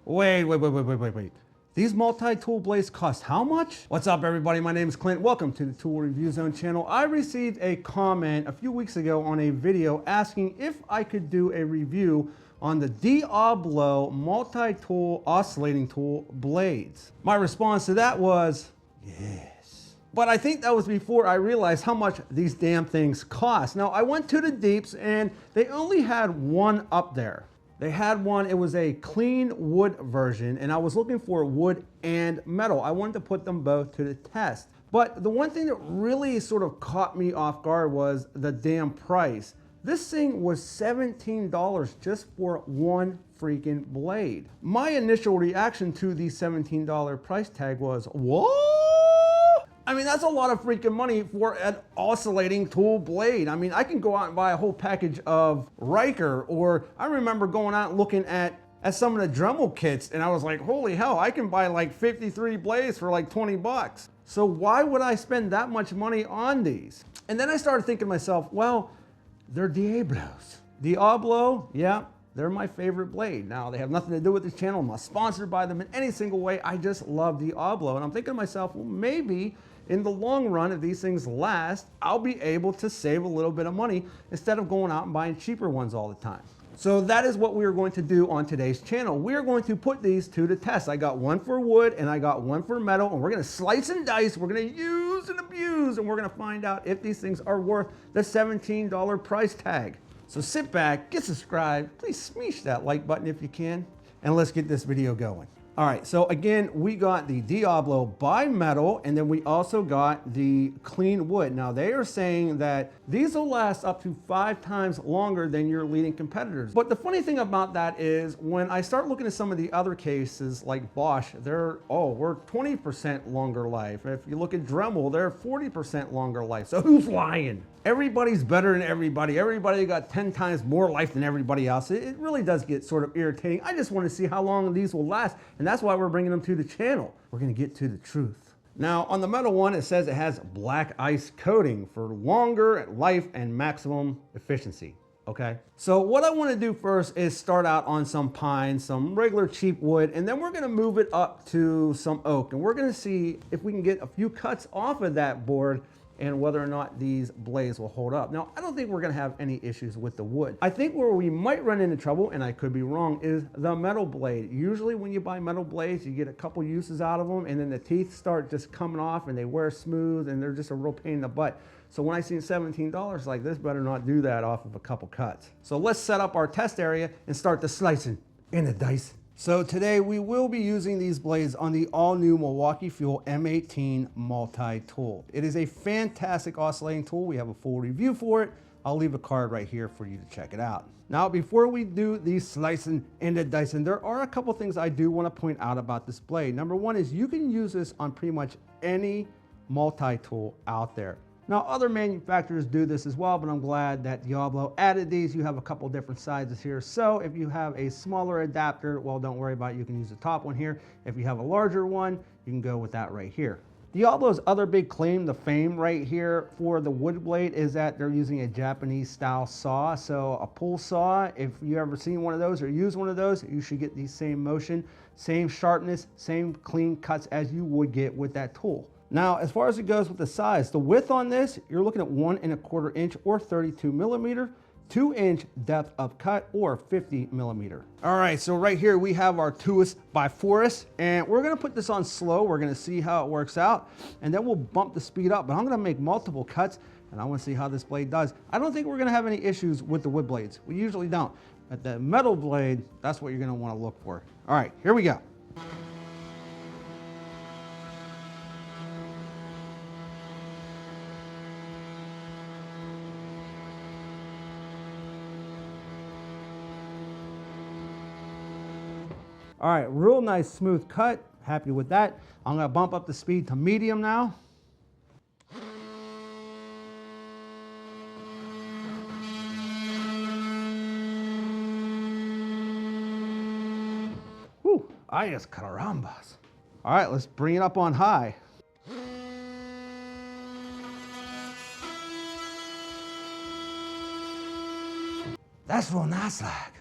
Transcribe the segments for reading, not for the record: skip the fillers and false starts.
Wait. These multi-tool blades cost how much? What's up everybody, my name is Clint. Welcome to the Tool Review Zone channel. I received a comment a few weeks ago on a video asking if I could do a review on the Diablo multi-tool oscillating tool blades. My response to that was, yes. But I think that was before I realized how much these damn things cost. Now I went to the deeps and they only had one up there. They had one, it was a clean wood version, and I was looking for wood and metal. I wanted to put them both to the test. But the one thing that really sort of caught me off guard was the damn price. This thing was $17 just for one freaking blade. My initial reaction to the $17 price tag was, what? I mean, that's a lot of freaking money for an oscillating tool blade. I mean, I can go out and buy a whole package of Riker, or I remember going out and looking at some of the Dremel kits, and I was like, holy hell, I can buy like 53 blades for like 20 bucks. So why would I spend that much money on these? And then I started thinking to myself, well, they're Diablos. Diablo, yeah, they're my favorite blade. Now, they have nothing to do with this channel. I'm not sponsored by them in any single way. I just love Diablo. And I'm thinking to myself, well, maybe in the long run, if these things last, I'll be able to save a little bit of money instead of going out and buying cheaper ones all the time. So that is what we are going to do on today's channel. We are going to put these to the test. I got one for wood and I got one for metal, and we're gonna slice and dice, we're gonna use and abuse, and we're gonna find out if these things are worth the $17 price tag. So sit back, get subscribed, please smash that like button if you can, and let's get this video going. All right, so again, we got the Diablo by metal, and then we also got the clean wood. Now they are saying that these will last up to 5 times longer than your leading competitors. But the funny thing about that is when I start looking at some of the other cases like Bosch, we're 20% longer life. If you look at Dremel, they're 40% longer life. So who's lying? Everybody's better than everybody. Everybody got 10 times more life than everybody else. It really does get sort of irritating. I just want to see how long these will last, and that's why we're bringing them to the channel. We're going to get to the truth. Now, on the metal one, it says it has black ice coating for longer life and maximum efficiency. Okay, so what I want to do first is start out on some pine, some regular cheap wood, and then we're going to move it up to some oak, and we're going to see if we can get a few cuts off of that board and whether or not these blades will hold up. Now, I don't think we're gonna have any issues with the wood. I think where we might run into trouble, and I could be wrong, is the metal blade. Usually when you buy metal blades, you get a couple uses out of them, and then the teeth start just coming off and they wear smooth and they're just a real pain in the butt. So when I see $17 like this, better not do that off of a couple cuts. So let's set up our test area and start the slicing and the dicing. So today we will be using these blades on the all-new Milwaukee Fuel M18 multi-tool. It is a fantastic oscillating tool. We have a full review for it. I'll leave a card right here for you to check it out. Now, before we do the slicing and the dicing, there are a couple things I do want to point out about this blade. Number one is you can use this on pretty much any multi-tool out there. Now, other manufacturers do this as well, but I'm glad that Diablo added these. You have a couple different sizes here. So if you have a smaller adapter, well, don't worry about it. You can use the top one here. If you have a larger one, you can go with that right here. Diablo's other big claim to fame right here for the wood blade is that they're using a Japanese style saw. So a pull saw, if you ever seen one of those or use one of those, you should get the same motion, same sharpness, same clean cuts as you would get with that tool. Now, as far as it goes with the size, the width on this, you're looking at 1 1/4 inch or 32 millimeter, 2-inch depth of cut or 50 millimeter. All right, so right here we have our 2s by 4s, and we're gonna put this on slow. We're gonna see how it works out, and then we'll bump the speed up, but I'm gonna make multiple cuts, and I wanna see how this blade does. I don't think we're gonna have any issues with the wood blades. We usually don't. But the metal blade, that's what you're gonna wanna look for. All right, here we go. All right, real nice smooth cut. Happy with that. I'm gonna bump up the speed to medium now. Whew, ayas carambas. All right, let's bring it up on high. That's real nice like.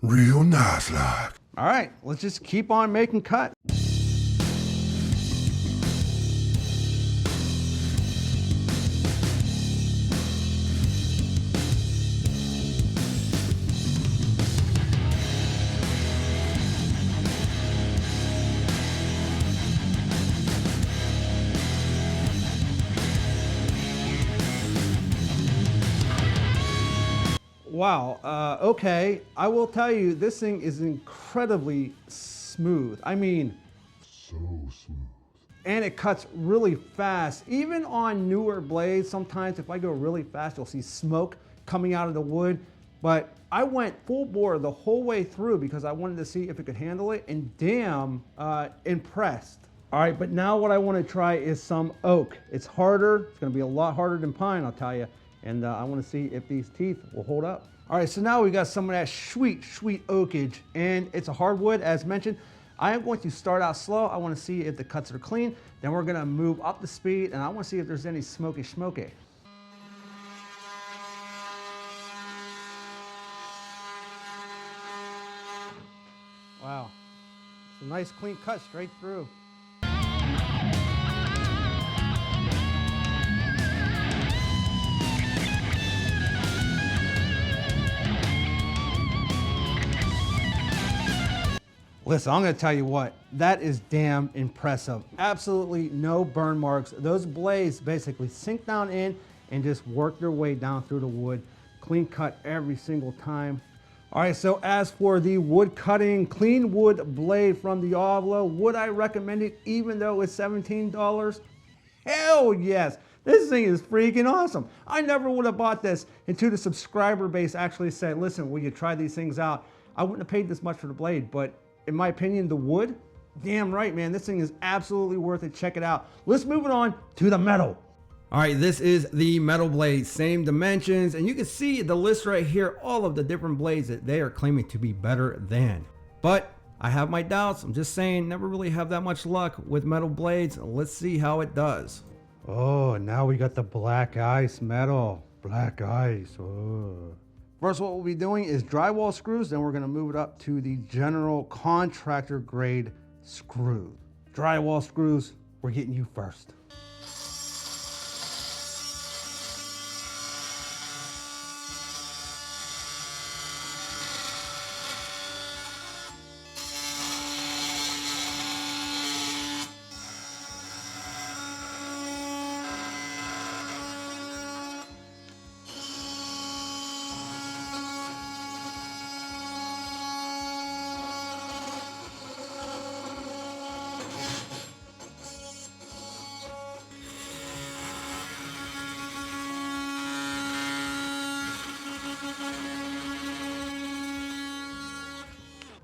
Real nice like. All right, let's just keep on making cuts. Wow, okay, I will tell you, this thing is incredibly smooth. I mean, so smooth. And it cuts really fast. Even on newer blades, sometimes if I go really fast, you'll see smoke coming out of the wood. But I went full bore the whole way through because I wanted to see if it could handle it, and damn, impressed. All right, but now what I want to try is some oak. It's harder, it's gonna be a lot harder than pine, I'll tell you. And I want to see if these teeth will hold up. All right, so now we got some of that sweet, sweet oakage, and it's a hardwood, as mentioned. I am going to start out slow. I want to see if the cuts are clean. Then we're going to move up the speed, and I want to see if there's any smoky. Wow, it's a nice clean cut straight through. Listen, I'm gonna tell you what, that is damn impressive. Absolutely no burn marks. Those blades basically sink down in and just work their way down through the wood. Clean cut every single time. All right, so as for the wood cutting, clean wood blade from Diablo, would I recommend it even though it's $17? Hell yes. This thing is freaking awesome. I never would have bought this until the subscriber base actually said, listen, will you try these things out? I wouldn't have paid this much for the blade, but in my opinion, the wood, damn right, man, this thing is absolutely worth it. Check it out. Let's move it on to the metal. All right, this is the metal blade, same dimensions, and you can see the list right here, all of the different blades that they are claiming to be better than. But I have my doubts. I'm just saying, never really have that much luck with metal blades. Let's see how it does. Oh, now we got the black ice metal. Black ice. Oh. First, what we'll be doing is drywall screws, then we're gonna move it up to the general contractor grade screw. Drywall screws, we're getting you first.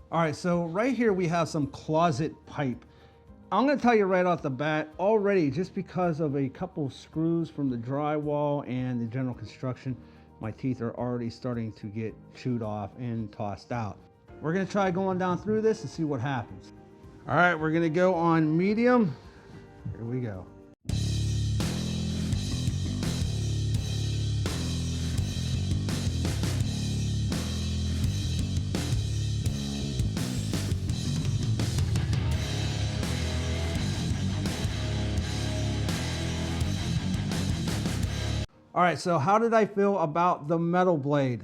All right, so right here we have some closet pipe. I'm gonna tell you right off the bat, already, just because of a couple screws from the drywall and the general construction, my teeth are already starting to get chewed off and tossed out. We're gonna try going down through this and see what happens. All right, we're gonna go on medium. Here we go. All right, so how did I feel about the metal blade?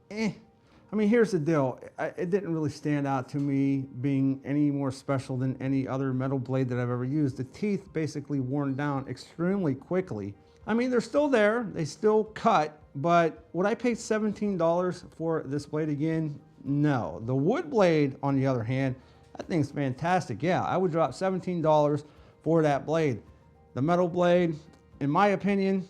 I mean, here's the deal. It didn't really stand out to me being any more special than any other metal blade that I've ever used. The teeth basically worn down extremely quickly. I mean, they're still there, they still cut, but would I pay $17 for this blade again? No. The wood blade, on the other hand, that thing's fantastic. Yeah, I would drop $17 for that blade. The metal blade, in my opinion,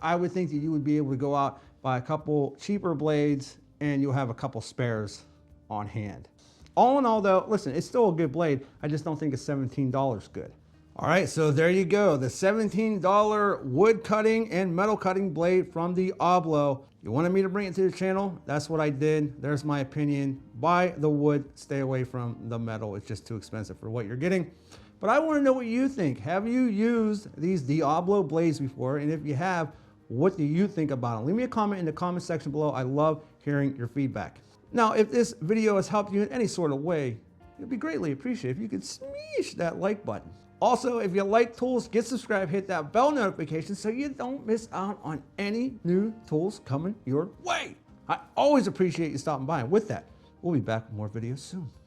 I would think that you would be able to go out, buy a couple cheaper blades, and you'll have a couple spares on hand. All in all though, listen, it's still a good blade. I just don't think it's $17 good. All right, so there you go. The $17 wood cutting and metal cutting blade from the Diablo. You wanted me to bring it to the channel? That's what I did. There's my opinion. Buy the wood, stay away from the metal. It's just too expensive for what you're getting. But I want to know what you think. Have you used these Diablo blades before? And if you have, what do you think about them? Leave me a comment in the comment section below. I love hearing your feedback. Now, if this video has helped you in any sort of way, it'd be greatly appreciated if you could smash that like button. Also, if you like tools, get subscribed, hit that bell notification so you don't miss out on any new tools coming your way. I always appreciate you stopping by. And with that, we'll be back with more videos soon.